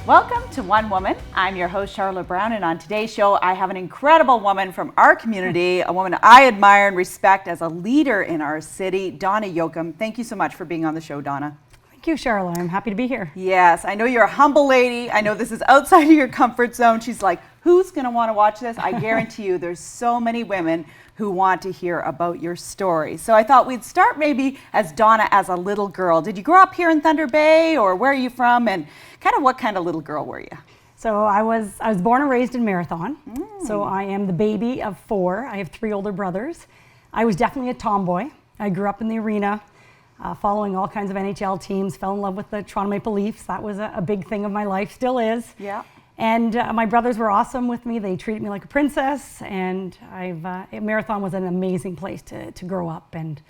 Welcome to One Woman. I'm your host, Sharla Brown, and on today's show, I have an incredible woman from our community, a woman I admire and respect as a leader in our city, Donna Yocom. Thank you so much for being on the show, Donna. Thank you, Sharla. I'm happy to be here. Yes, I know you're a humble lady. I know this is outside of your comfort zone. She's like, who's going to want to watch this? I guarantee you there's so many women who want to hear about your story. So I thought we'd start maybe as Donna as a little girl. Did you grow up here in Thunder Bay, or where are you from, and kind of what kind of little girl were you? So I was born and raised in Marathon. So I am the baby of 4. I have 3 older brothers. I was definitely a tomboy. I grew up in the arena, following all kinds of NHL teams, fell in love with the Toronto Maple Leafs. That was a big thing of my life, still is. Yeah. And my brothers were awesome with me. They treated me like a princess, and Marathon was an amazing place to grow up, and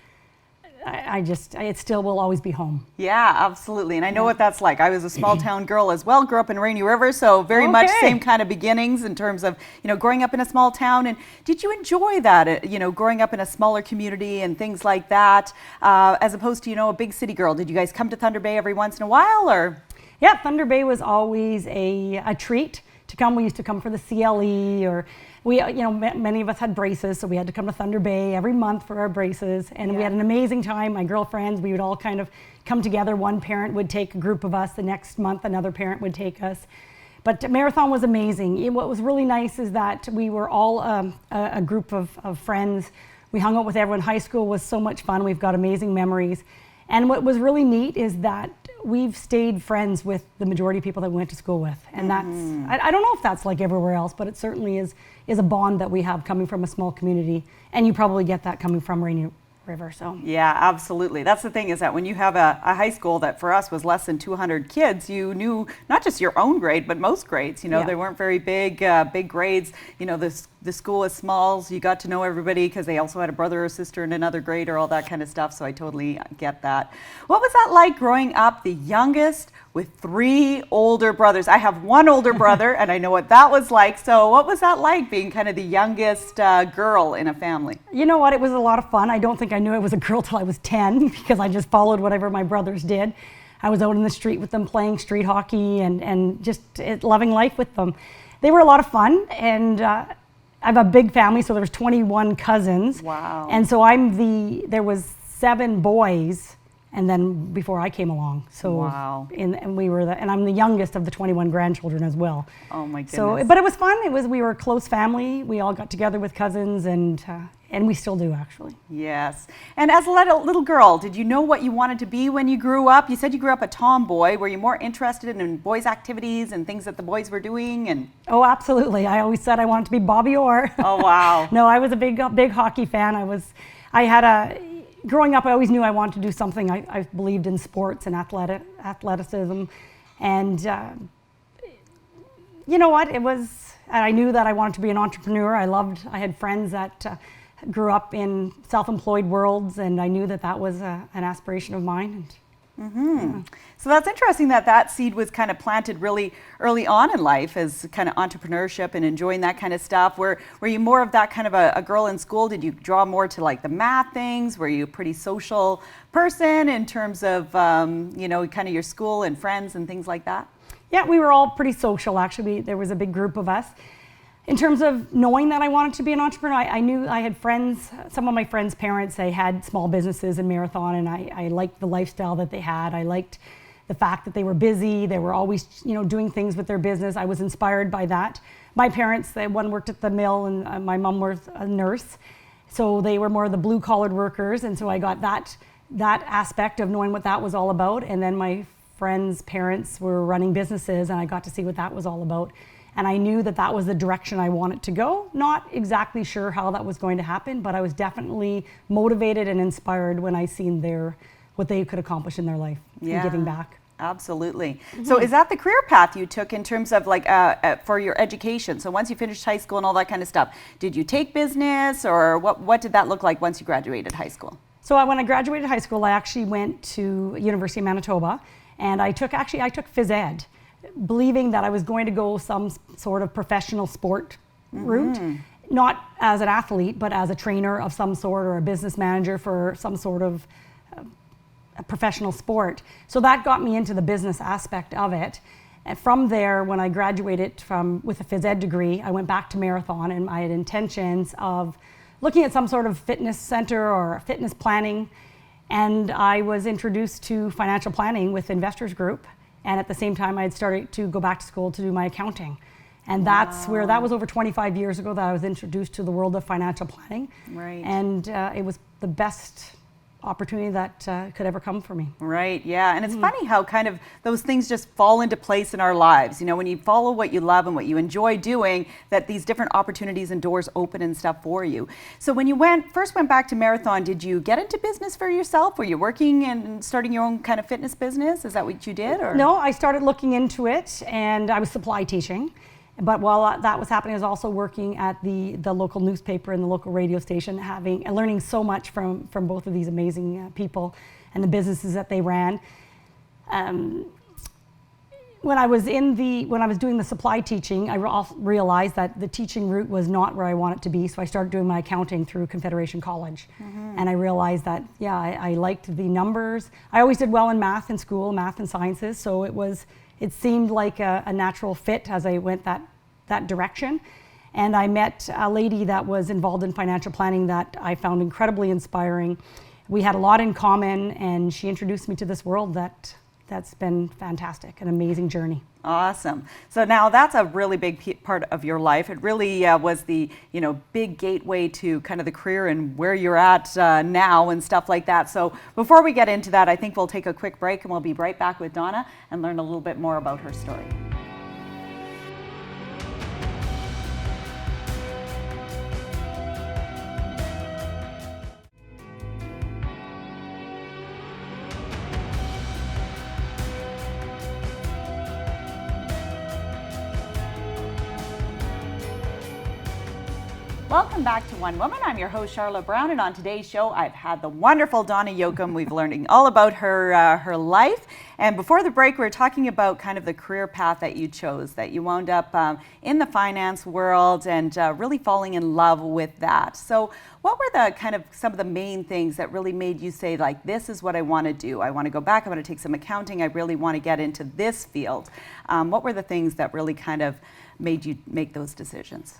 it still will always be home. Yeah, absolutely. And I know what that's like. I was a small town girl as well, grew up in Rainy River, so very much same kind of beginnings in terms of, growing up in a small town. And did you enjoy that, growing up in a smaller community and things like that, as opposed to, a big city girl? Did you guys come to Thunder Bay every once in a while, or? Yeah, Thunder Bay was always a treat to come. We used to come for the CLE, or many of us had braces, so we had to come to Thunder Bay every month for our braces, and we had an amazing time. My girlfriends, we would all kind of come together. One parent would take a group of us. The next month, another parent would take us. But Marathon was amazing. What was really nice is that we were all a group of friends. We hung out with everyone. High school was so much fun. We've got amazing memories. And what was really neat is that we've stayed friends with the majority of people that we went to school with. And that's, I don't know if that's like everywhere else, but it certainly is a bond that we have coming from a small community. And you probably get that coming from Rainy River. So yeah, absolutely. That's the thing, is that when you have a high school that for us was less than 200 kids, you knew not just your own grade, but most grades. They weren't very big grades. The school is small, so you got to know everybody because they also had a brother or sister in another grade or all that kind of stuff. So I totally get that. What was that like growing up the youngest with 3 older brothers? I have 1 older brother, and I know what that was like. So what was that like, being kind of the youngest girl in a family? You know what? It was a lot of fun. I don't think I knew I was a girl till I was 10 because I just followed whatever my brothers did. I was out in the street with them playing street hockey and just loving life with them. They were a lot of fun, and I have a big family, so there was 21 cousins. Wow. And so there was 7 boys, and then before I came along. So wow. And I'm the youngest of the 21 grandchildren as well. Oh my goodness. So, but it was fun. We were a close family. We all got together with cousins, and we still do, actually. Yes. And as a little girl, did you know what you wanted to be when you grew up? You said you grew up a tomboy. Were you more interested in boys' activities and things that the boys were doing? And oh, absolutely. I always said I wanted to be Bobby Orr. Oh, wow. No, I was a big hockey fan. Growing up, I always knew I wanted to do something. I believed in sports and athleticism. And you know what? I knew that I wanted to be an entrepreneur. I had friends that grew up in self-employed worlds, and I knew that was an aspiration of mine. So that's interesting that seed was kind of planted really early on in life as kind of entrepreneurship and enjoying that kind of stuff. Were you more of that kind of a girl in school? Did you draw more to like the math things? Were you a pretty social person in terms of, kind of your school and friends and things like that? Yeah, we were all pretty social, actually. There was a big group of us. In terms of knowing that I wanted to be an entrepreneur, I knew I had friends. Some of my friends' parents, they had small businesses in Marathon, and I liked the lifestyle that they had. I liked the fact that they were busy. They were always, doing things with their business. I was inspired by that. My parents, one worked at the mill, and my mom was a nurse. So they were more of the blue-collared workers, and so I got that aspect of knowing what that was all about. And then my friends' parents were running businesses, and I got to see what that was all about. And I knew that was the direction I wanted to go. Not exactly sure how that was going to happen, but I was definitely motivated and inspired when I seen what they could accomplish in their life and giving back. Absolutely. So is that the career path you took in terms of for your education? So once you finished high school and all that kind of stuff, did you take business, or what did that look like once you graduated high school? So when I graduated high school, I actually went to University of Manitoba, and I took phys ed, believing that I was going to go some sort of professional sport route, not as an athlete, but as a trainer of some sort or a business manager for some sort of a professional sport. So that got me into the business aspect of it. And from there, when I graduated with a phys ed degree, I went back to Marathon, and I had intentions of looking at some sort of fitness center or fitness planning. And I was introduced to financial planning with Investors Group. And at the same time, I had started to go back to school to do my accounting. And that's where, that was over 25 years ago that I was introduced to the world of financial planning. Right. And it was the best opportunity that could ever come for me. Right, yeah. And it's funny how kind of those things just fall into place in our lives. You know, when you follow what you love and what you enjoy doing, that these different opportunities and doors open and stuff for you. So when you first went back to Marathon, did you get into business for yourself? Were you working and starting your own kind of fitness business? Is that what you did? Or? No, I started looking into it, and I was supply teaching. But while that was happening, I was also working at the local newspaper and the local radio station, learning so much from both of these amazing people and the businesses that they ran. When I was doing the supply teaching, I realized that the teaching route was not where I wanted to be. So I started doing my accounting through Confederation College, and I realized that I liked the numbers. I always did well in math in school, math and sciences. So it seemed like a natural fit as I went that direction. And I met a lady that was involved in financial planning that I found incredibly inspiring. We had a lot in common, and she introduced me to this world that's been fantastic, an amazing journey. Awesome. So now that's a really big part of your life. It really was the big gateway to kind of the career and where you're at now and stuff like that. So before we get into that, I think we'll take a quick break, and we'll be right back with Donna and learn a little bit more about her story. Welcome back to One Woman. I'm your host, Sharla Brown, and on today's show, I've had the wonderful Donna Yocom. We've learning all about her life. And before the break, we were talking about kind of the career path that you chose, that you wound up in the finance world and really falling in love with that. So what were the kind of some of the main things that really made you say, like, this is what I want to do? I want to go back. I want to take some accounting. I really want to get into this field. What were the things that really kind of made you make those decisions?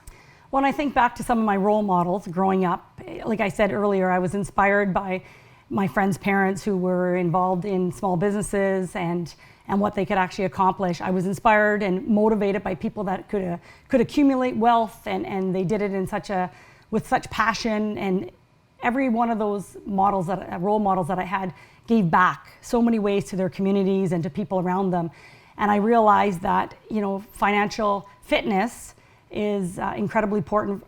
When I think back to some of my role models growing up, like I said earlier, I was inspired by my friends' parents who were involved in small businesses and what they could actually accomplish. I was inspired and motivated by people that could accumulate wealth, and they did it with such passion. And every one of those role models that I had gave back so many ways to their communities and to people around them. And I realized that financial fitness is incredibly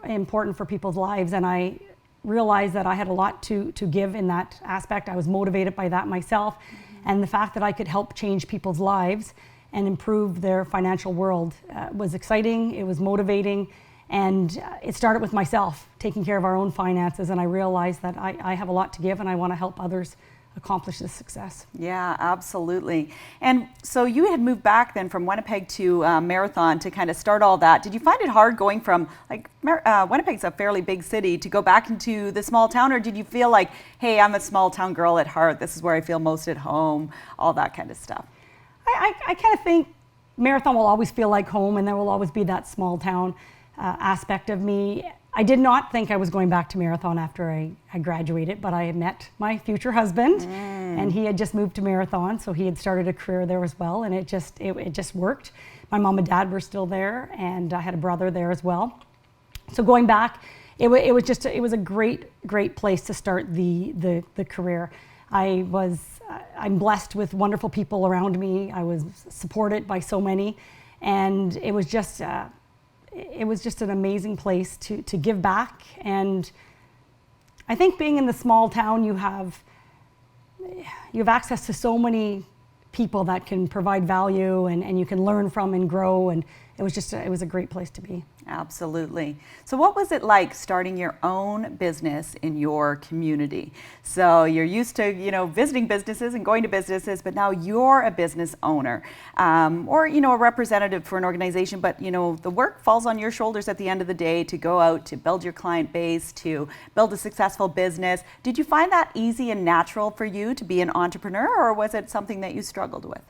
important for people's lives, and I realized that I had a lot to give in that aspect. I was motivated by that myself, and the fact that I could help change people's lives and improve their financial world was exciting. It was motivating, and it started with myself, taking care of our own finances, and I realized that I have a lot to give, and I want to help others accomplish this success. Yeah, absolutely. And so you had moved back then from Winnipeg to Marathon to kind of start all that. Did you find it hard going from, like, Winnipeg's a fairly big city, to go back into the small town, or did you feel like, hey, I'm a small town girl at heart, this is where I feel most at home, all that kind of stuff? I kind of think Marathon will always feel like home, and there will always be that small town aspect of me. I did not think I was going back to Marathon after I graduated, but I had met my future husband, and he had just moved to Marathon, so he had started a career there as well, and it just worked. My mom and dad were still there, and I had a brother there as well. So going back, it was a great place to start the career. I'm blessed with wonderful people around me. I was supported by so many, and it was just an amazing place to give back. And I think being in the small town, you have access to so many people that can provide value, and you can learn from and grow, and it was a great place to be. Absolutely. So what was it like starting your own business in your community? So you're used to, visiting businesses and going to businesses, but now you're a business owner, or, a representative for an organization, but, the work falls on your shoulders at the end of the day to go out, to build your client base, to build a successful business. Did you find that easy and natural for you to be an entrepreneur, or was it something that you struggled with?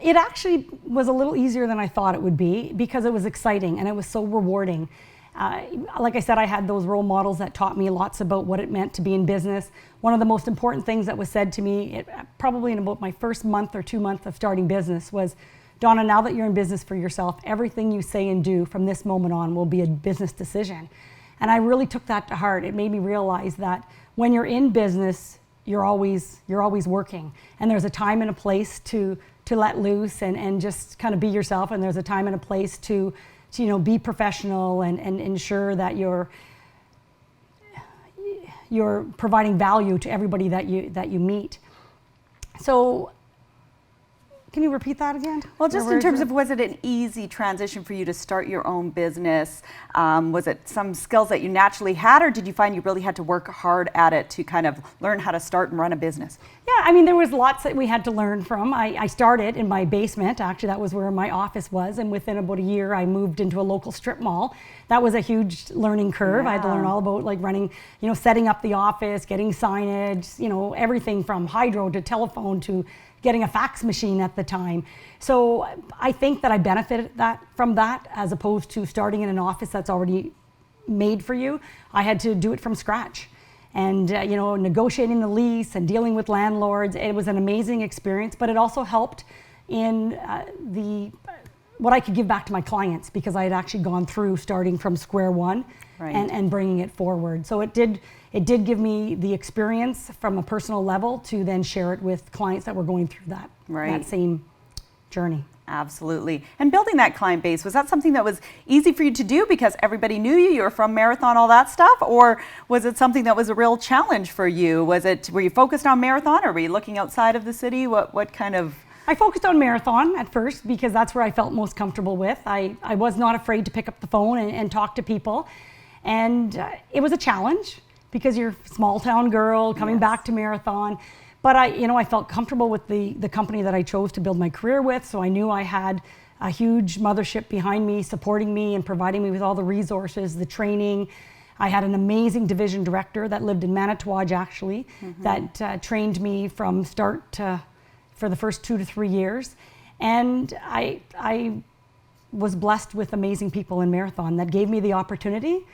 It actually was a little easier than I thought it would be because it was exciting and it was so rewarding. Like I said, I had those role models that taught me lots about what it meant to be in business. One of the most important things that was said to me, probably in about my first month or 2 months of starting business, was, Donna, now that you're in business for yourself, everything you say and do from this moment on will be a business decision. And I really took that to heart. It made me realize that when you're in business, you're always working. And there's a time and a place to let loose and just kind of be yourself. And there's a time and a place to be professional and ensure that you're providing value to everybody that you meet. So, can you repeat that again? Well, just in terms of, was it an easy transition for you to start your own business? Was it some skills that you naturally had, or did you find you really had to work hard at it to kind of learn how to start and run a business? Yeah, I mean, there was lots that we had to learn from. I started in my basement. Actually, that was where my office was, and within about a year, I moved into a local strip mall. That was a huge learning curve. Yeah. I had to learn all about like running, setting up the office, getting signage, everything from hydro to telephone to getting a fax machine at the time. So I think that I benefited from that as opposed to starting in an office that's already made for you. I had to do it from scratch. And negotiating the lease and dealing with landlords, it was an amazing experience, but it also helped in what I could give back to my clients because I had actually gone through starting from square one. Right. and bringing it forward. So it did give me the experience from a personal level to then share it with clients that were going through that same journey. Absolutely. And building that client base, was that something that was easy for you to do because everybody knew you were from Marathon, all that stuff? Or was it something that was a real challenge for you? Were you focused on Marathon, or were you looking outside of the city? What kind of... I focused on Marathon at first because that's where I felt most comfortable with. I was not afraid to pick up the phone and talk to people. And it was a challenge because you're a small town girl coming back to Marathon. But I felt comfortable with the company that I chose to build my career with. So I knew I had a huge mothership behind me, supporting me and providing me with all the resources, the training. I had an amazing division director that lived in Manitouwadge, actually, that trained me from start for the first 2 to 3 years. And I was blessed with amazing people in Marathon that gave me the opportunity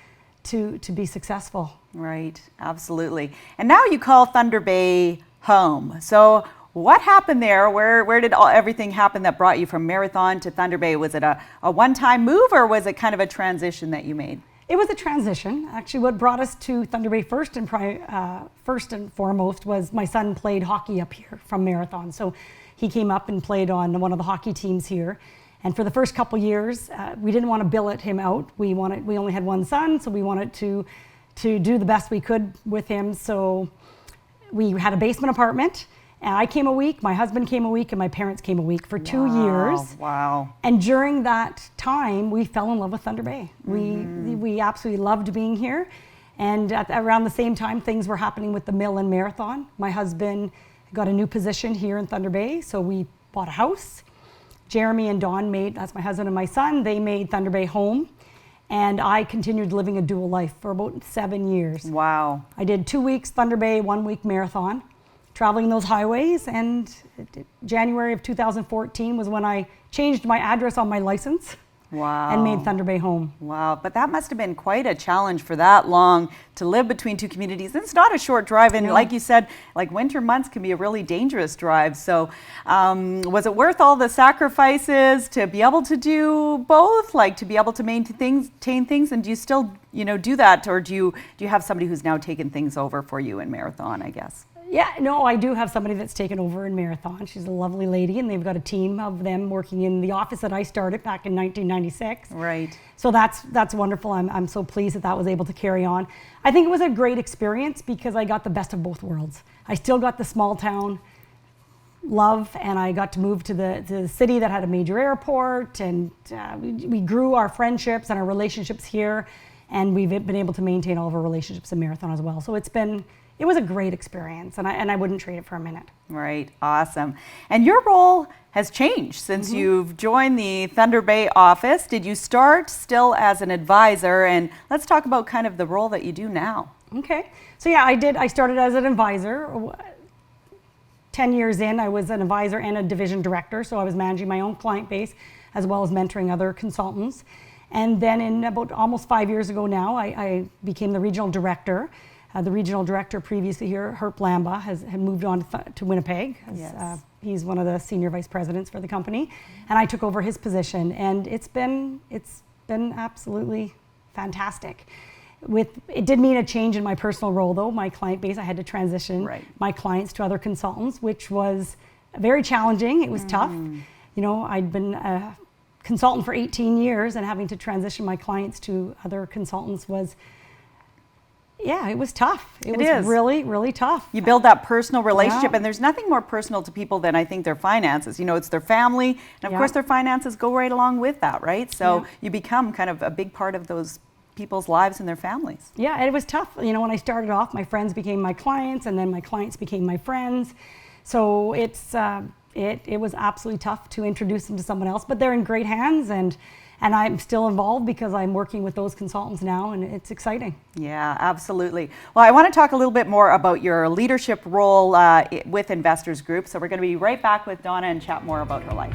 to be successful. Right, absolutely. And now you call Thunder Bay home. So what happened there? Where did everything happen that brought you from Marathon to Thunder Bay? Was it a one-time move, or was it kind of a transition that you made? It was a transition. Actually, what brought us to Thunder Bay first and foremost was my son played hockey up here from Marathon. So he came up and played on one of the hockey teams here. And for the first couple years, we didn't want to billet him out. We only had one son, so we wanted to do the best we could with him. So we had a basement apartment. And I came a week, my husband came a week, and my parents came a week for 2 years. Wow. And during that time, we fell in love with Thunder Bay. We absolutely loved being here. And around the same time, things were happening with the mill and Marathon. My husband got a new position here in Thunder Bay, so we bought a house. Jeremy and Dawn that's my husband and my son, they made Thunder Bay home. And I continued living a dual life for about 7 years. Wow. I did 2 weeks Thunder Bay, 1 week Marathon, traveling those highways. And January of 2014 was when I changed my address on my license. Wow. And made Thunder Bay home. Wow, but that must have been quite a challenge for that long to live between two communities. It's not a short drive, and like you said, like winter months can be a really dangerous drive. So was it worth all the sacrifices to be able to do both, like to be able to maintain things, and do you still do that, or do you have somebody who's now taken things over for you in Marathon, I guess? Yeah, no, I do have somebody that's taken over in Marathon. She's a lovely lady, and they've got a team of them working in the office that I started back in 1996. Right. So that's wonderful. I'm so pleased that was able to carry on. I think it was a great experience because I got the best of both worlds. I still got the small town love, and I got to move to the city that had a major airport, and we grew our friendships and our relationships here, and we've been able to maintain all of our relationships in Marathon as well. So it was a great experience, and I wouldn't trade it for a minute. Right, awesome. And your role has changed since you've joined the Thunder Bay office. Did you start still as an advisor? And let's talk about kind of the role that you do now. Okay, so yeah, I did. I started as an advisor. 10 years in, I was an advisor and a division director, so I was managing my own client base as well as mentoring other consultants. And then in about almost 5 years ago now, I became the regional director. The regional director previously here, Herb Lamba, had moved on to Winnipeg. He's one of the senior vice presidents for the company, and I took over his position. And it's been absolutely fantastic. It did mean a change in my personal role, though. My client base, I had to transition my clients to other consultants, which was very challenging. It was tough. You know, I'd been a consultant for 18 years, and having to transition my clients to other consultants was, it was tough. It was really, really tough. You build that personal relationship, and there's nothing more personal to people than, I think, their finances. You know, it's their family, and of course their finances go right along with that, right? So you become kind of a big part of those people's lives and their families. Yeah, it was tough. You know, when I started off, my friends became my clients, and then my clients became my friends. So it was absolutely tough to introduce them to someone else, but they're in great hands, and I'm still involved because I'm working with those consultants now, and it's exciting. Yeah, absolutely. Well, I want to talk a little bit more about your leadership role with Investors Group. So we're going to be right back with Donna and chat more about her life.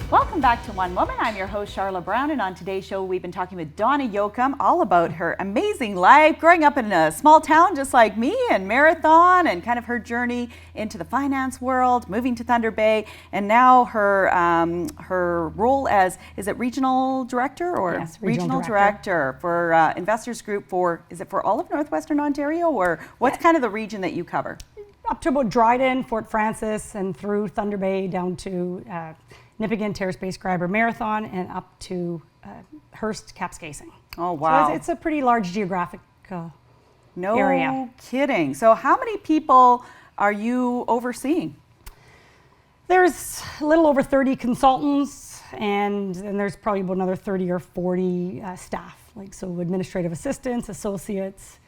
Welcome back to One Woman. I'm your host, Sharla Brown, and on today's show, we've been talking with Donna Yocom all about her amazing life, growing up in a small town just like me, and Marathon, and kind of her journey into the finance world, moving to Thunder Bay, and now her role as, is it regional director or regional director for Investors Group is it for all of Northwestern Ontario, or what's kind of the region that you cover? Up to about Dryden, Fort Francis, and through Thunder Bay down to Nipigon, Terrace Bay, Scriber, Marathon, and up to Hearst, Kapuskasing. Oh, wow. So it's a pretty large geographic area. No kidding. So how many people are you overseeing? There's a little over 30 consultants, and there's probably about another 30 or 40 staff, so administrative assistants, associates.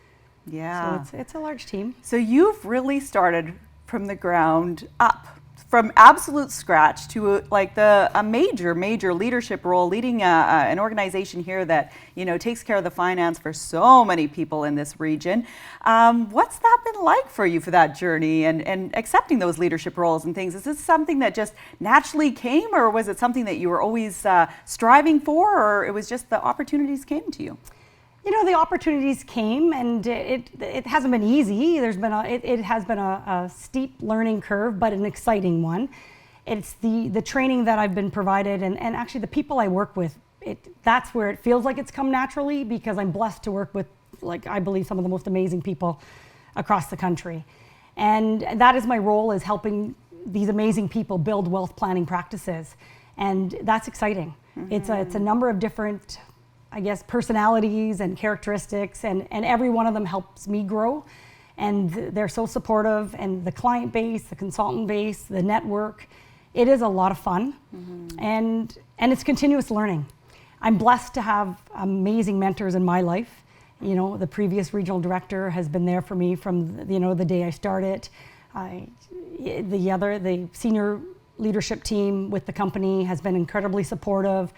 Yeah. So it's a large team. So you've really started from the ground up, from absolute scratch to a major leadership role, leading an organization here that takes care of the finance for so many people in this region. What's that been like for you for that journey and accepting those leadership roles and things? Is this something that just naturally came, or was it something that you were always striving for, or it was just the opportunities came to you? You know, the opportunities came, and it hasn't been easy. It has been a steep learning curve, but an exciting one. It's the training that I've been provided, and actually the people I work with, that's where it feels like it's come naturally, because I'm blessed to work with, I believe, some of the most amazing people across the country. And that is my role, is helping these amazing people build wealth planning practices. And that's exciting. Mm-hmm. It's a number of different, I guess, personalities and characteristics, and every one of them helps me grow, and they're so supportive, and the client base, the consultant base, the network, it is a lot of fun. Mm-hmm. and it's continuous learning. I'm blessed to have amazing mentors in my life. You know, the previous regional director has been there for me from the day I started. The senior leadership team with the company has been incredibly supportive.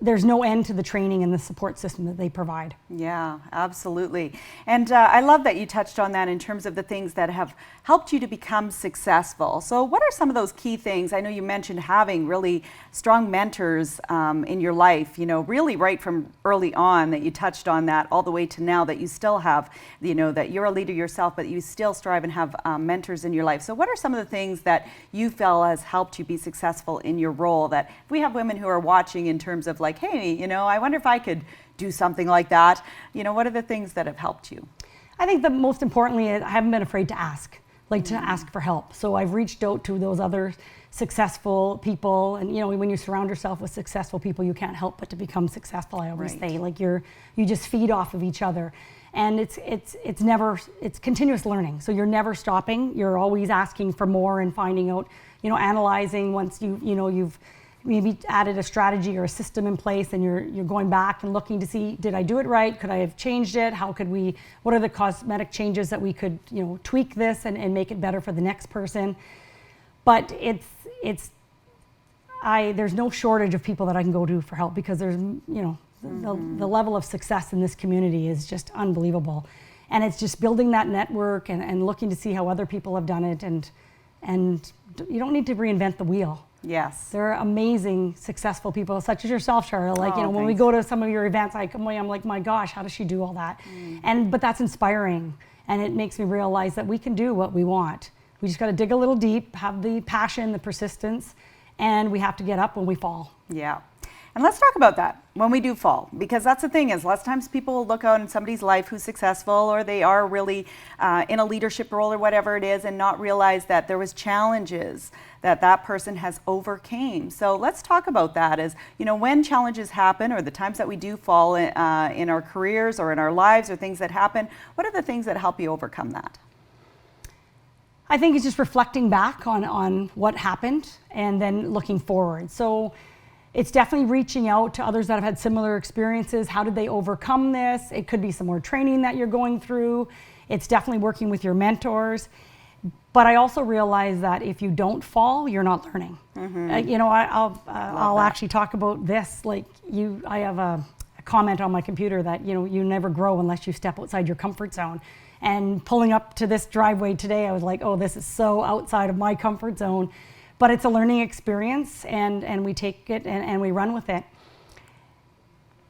There's no end to the training and the support system that they provide. Yeah, absolutely. And I love that you touched on that in terms of the things that have helped you to become successful. So what are some of those key things? I know you mentioned having really strong mentors in your life, really right from early on, that you touched on that, all the way to now that you still have, that you're a leader yourself, but you still strive and have mentors in your life. So what are some of the things that you feel has helped you be successful in your role, that if we have women who are watching in terms of hey, I wonder if I could do something like that. What are the things that have helped you? I think that most importantly, I haven't been afraid to ask, to ask for help. So I've reached out to those other successful people, and when you surround yourself with successful people, you can't help but to become successful. I always say, you just feed off of each other, and it's continuous learning. So you're never stopping. You're always asking for more and finding out, analyzing once you've maybe added a strategy or a system in place, and you're going back and looking to see, did I do it right? Could I have changed it? What are the cosmetic changes that we could, tweak this and make it better for the next person? But there's no shortage of people that I can go to for help, because there's, the level of success in this community is just unbelievable. And it's just building that network and looking to see how other people have done it, and you don't need to reinvent the wheel. Yes. There are amazing, successful people, such as yourself, Sharla. When we go to some of your events, I'm like, my gosh, how does she do all that? But that's inspiring, and it makes me realize that we can do what we want. We just got to dig a little deep, have the passion, the persistence, and we have to get up when we fall. Yeah. And let's talk about that when we do fall, because that's the thing is lots of times people will look out in somebody's life who's successful, or they are really in a leadership role or whatever it is, and not realize that there was challenges that person has overcame. So let's talk about that as, when challenges happen, or the times that we do fall in our careers or in our lives, or things that happen, what are the things that help you overcome that? I think it's just reflecting back on what happened and then looking forward. So it's definitely reaching out to others that have had similar experiences. How did they overcome this? It could be some more training that you're going through. It's definitely working with your mentors. But I also realize that if you don't fall, you're not learning. I'll actually talk about this. I have a comment on my computer that, you never grow unless you step outside your comfort zone. And pulling up to this driveway today, I was like, oh, this is so outside of my comfort zone. But it's a learning experience, and we take it and we run with it.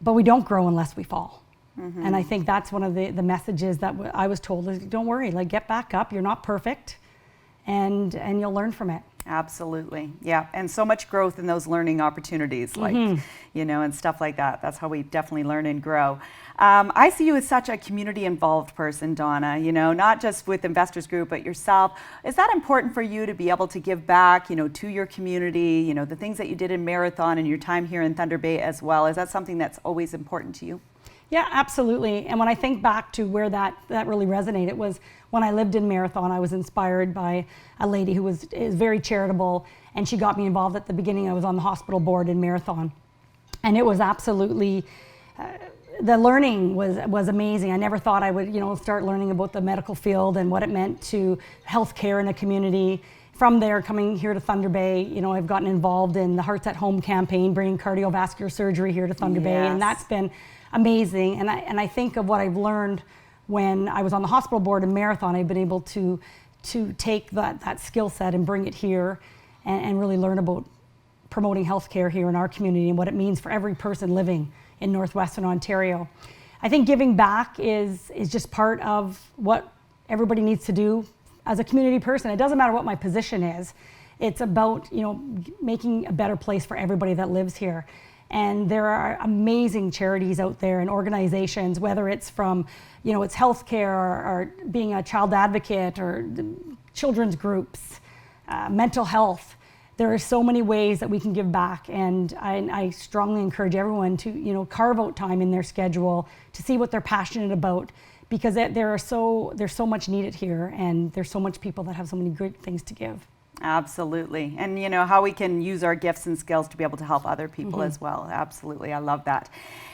But we don't grow unless we fall. And I think that's one of the messages that I was told is, don't worry, get back up. You're not perfect, and you'll learn from it. Absolutely. Yeah. And so much growth in those learning opportunities, and stuff like that. That's how we definitely learn and grow. I see you as such a community involved person, Donna, not just with Investors Group, but yourself. Is that important for you to be able to give back, to your community, the things that you did in Marathon and your time here in Thunder Bay as well? Is that something that's always important to you? Yeah, absolutely. And when I think back to where that really resonated was when I lived in Marathon. I was inspired by a lady who is very charitable, and she got me involved at the beginning. I was on the hospital board in Marathon, and it was absolutely, the learning was amazing. I never thought I would, start learning about the medical field and what it meant to healthcare in a community. From there, coming here to Thunder Bay, I've gotten involved in the Hearts at Home campaign, bringing cardiovascular surgery here to Thunder Bay, and that's been amazing. And I think of what I've learned when I was on the hospital board in Marathon. I've been able to take that skill set and bring it here and really learn about promoting healthcare here in our community and what it means for every person living in Northwestern Ontario. I think giving back is just part of what everybody needs to do as a community person. It doesn't matter what my position is. It's about, making a better place for everybody that lives here. And there are amazing charities out there and organizations, whether it's from, it's healthcare or being a child advocate or children's groups, mental health. There are so many ways that we can give back, and I strongly encourage everyone to, carve out time in their schedule to see what they're passionate about, because there's so much needed here, and there's so much people that have so many great things to give. Absolutely. And how we can use our gifts and skills to be able to help other people as well. Absolutely. I love that.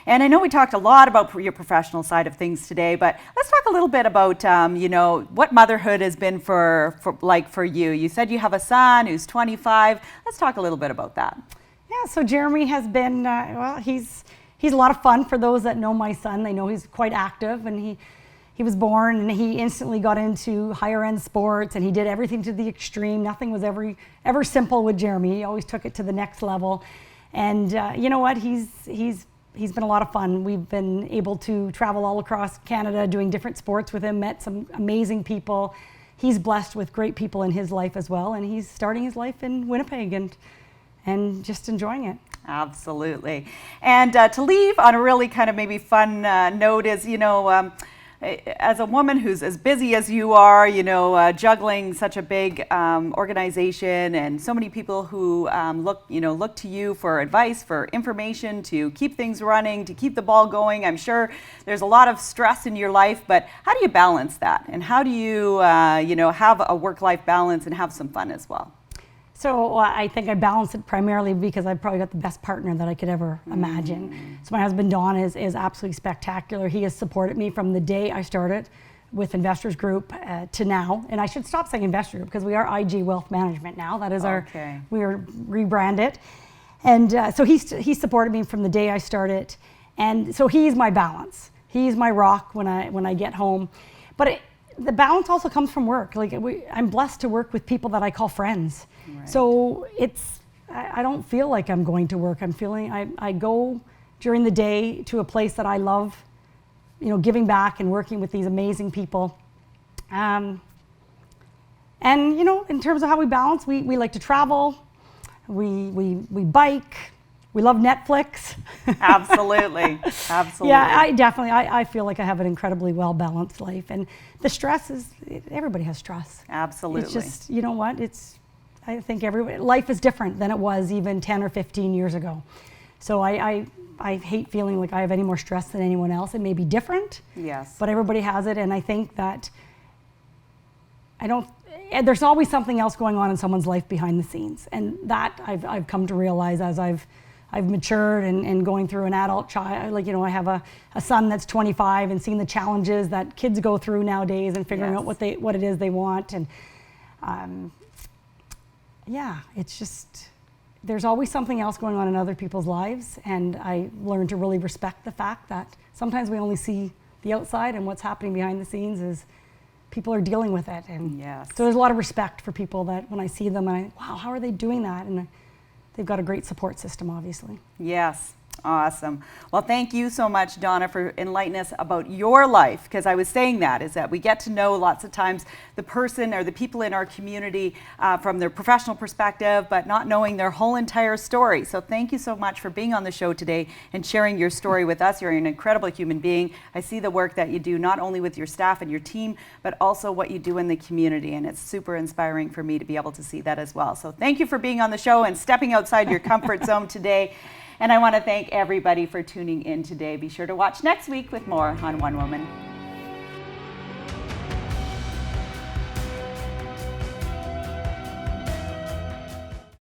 And I know we talked a lot about your professional side of things today, but let's talk a little bit about, what motherhood has been for you. You said you have a son who's 25. Let's talk a little bit about that. Yeah, so Jeremy has been, he's a lot of fun. For those that know my son, they know he's quite active, and he was born and he instantly got into higher end sports, and he did everything to the extreme. Nothing was ever simple with Jeremy. He always took it to the next level. And you know what? He's been a lot of fun. We've been able to travel all across Canada doing different sports with him, met some amazing people. He's blessed with great people in his life as well, and he's starting his life in Winnipeg and just enjoying it. Absolutely. And to leave on a really kind of maybe fun note is, as a woman who's as busy as you are, juggling such a big organization, and so many people who look to you for advice, for information, to keep things running, to keep the ball going. I'm sure there's a lot of stress in your life, but how do you balance that? And how do you, have a work-life balance and have some fun as well? So I think I balance it primarily because I've probably got the best partner that I could ever imagine. So my husband, Don, is absolutely spectacular. He has supported me from the day I started with Investors Group to now. And I should stop saying Investor Group because we are IG Wealth Management now. That is we are rebranded. And so he supported me from the day I started. And so he's my balance. He's my rock when I get home. But the balance also comes from work. Like I'm blessed to work with people that I call friends. Right. So I don't feel like I'm going to work. I go during the day to a place that I love, giving back and working with these amazing people. And in terms of how we balance, we like to travel, we bike, we love Netflix. Absolutely. Absolutely. Yeah, I feel like I have an incredibly well-balanced life. And the stress everybody has stress. Absolutely. It's just, you know what, I think life is different than it was even 10 or 15 years ago. So I hate feeling like I have any more stress than anyone else. It may be different. Yes. But everybody has it. And I think that there's always something else going on in someone's life behind the scenes. And that I've come to realize as I've matured and going through an adult child. I have a son that's 25 and seeing the challenges that kids go through nowadays and figuring out what it is they want. And it's just, there's always something else going on in other people's lives. And I learned to really respect the fact that sometimes we only see the outside, and what's happening behind the scenes is people are dealing with it. And so there's a lot of respect for people that when I see them, wow, how are they doing that? And they've got a great support system, obviously. Yes. Awesome. Well, thank you so much, Donna, for enlightening us about your life, because I was saying that we get to know lots of times the person or the people in our community from their professional perspective, but not knowing their whole entire story. So thank you so much for being on the show today and sharing your story with us. You're an incredible human being. I see the work that you do, not only with your staff and your team, but also what you do in the community. And it's super inspiring for me to be able to see that as well. So thank you for being on the show and stepping outside your comfort zone today. And I want to thank everybody for tuning in today. Be sure to watch next week with more on One Woman.